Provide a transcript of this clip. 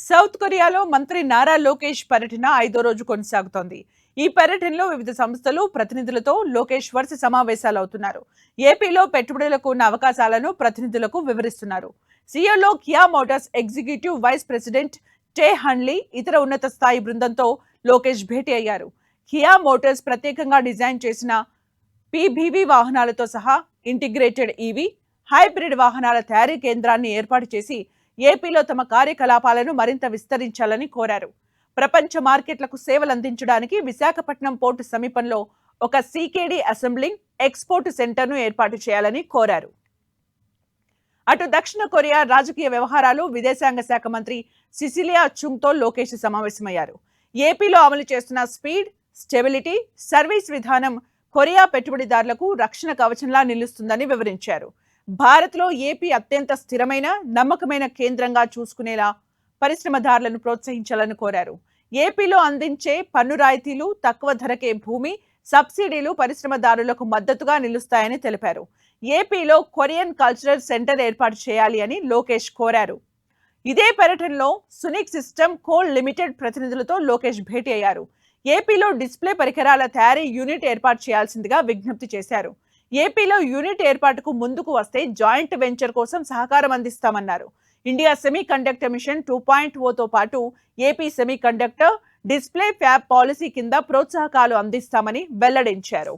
South కొరియాలో మంత్రి నారా లోకేష్ పర్యటన 5వ రోజు కొనసాగుతోంది. ఈ పర్యటనలో వివిధ సంస్థలు ప్రతినిధులతో లోకేష్ వరుస సమావేశాలు అవుతున్నారు. ఏపీలో పెట్టుబడులకు ఉన్న అవకాశాలను ప్రతినిధులకు వివరిస్తున్నారు. సియోలో Kia Motors executive vice president Tae Hanlee ఇతర ఉన్నత స్థాయి బృందంతో లోకేష్ భేటీ అయ్యారు. కియా మోటార్స్ ప్రత్యేకంగా డిజైన్ చేసిన పీబీవీ వాహనాలతో సహా ఇంటిగ్రేటెడ్ ఈవీ, హైబ్రిడ్ వాహనాల తయారీ కేంద్రాన్ని ఏర్పాటు చేసి ఏపీలో తమ కార్యకలాపాలను మరింత విస్తరించాలని కోరారు. ప్రపంచ మార్కెట్లకు సేవలు అందించడానికి విశాఖపట్నం పోర్టు సమీపంలో ఒక సీకేడీ అసెంబ్లింగ్ ఎక్స్పోర్ట్ సెంటర్ను ఏర్పాటు చేయాలని కోరారు. అటు దక్షిణ కొరియా రాజకీయ వ్యవహారాలు విదేశాంగ శాఖ మంత్రి సిసిలియా చుంగ్తో లోకేష్ సమావేశమయ్యారు. ఏపీలో అమలు చేస్తున్న స్పీడ్, స్టెబిలిటీ, సర్వీస్ విధానం కొరియా పెట్టుబడిదారులకు రక్షణ కవచంలా నిలుస్తుందని వివరించారు. భారత్లో ఏపీ అత్యంత స్థిరమైన, నమ్మకమైన కేంద్రంగా చూసుకునేలా పరిశ్రమదారులను ప్రోత్సహించాలని కోరారు. ఏపీలో అందించే పన్ను రాయితీలు, తక్కువ ధరకే భూమి, సబ్సిడీలు పరిశ్రమదారులకు మద్దతుగా నిలుస్తాయని తెలిపారు. ఏపీలో కొరియన్ కల్చరల్ సెంటర్ ఏర్పాటు చేయాలి అని లోకేష్ కోరారు. ఇదే పర్యటనలో సునిక్ సిస్టమ్ కోల్ లిమిటెడ్ ప్రతినిధులతో లోకేష్ భేటీ అయ్యారు. ఏపీలో డిస్ప్లే పరికరాల తయారీ యూనిట్ ఏర్పాతో చేయాల్సిందిగా విజ్ఞప్తి చేశారు. ఏపీలో యూనిట్ ఏర్పాటుకు ముందుకు వస్తే జాయింట్ వెంచర్ కోసం సహకారం అందిస్తామన్నారు. ఇండియా సెమీ కండక్టర్ మిషన్ 2.0తో పాటు AP semi conductor display fab policy కింద ప్రోత్సాహకాలు అందిస్తామని వెల్లడించారు.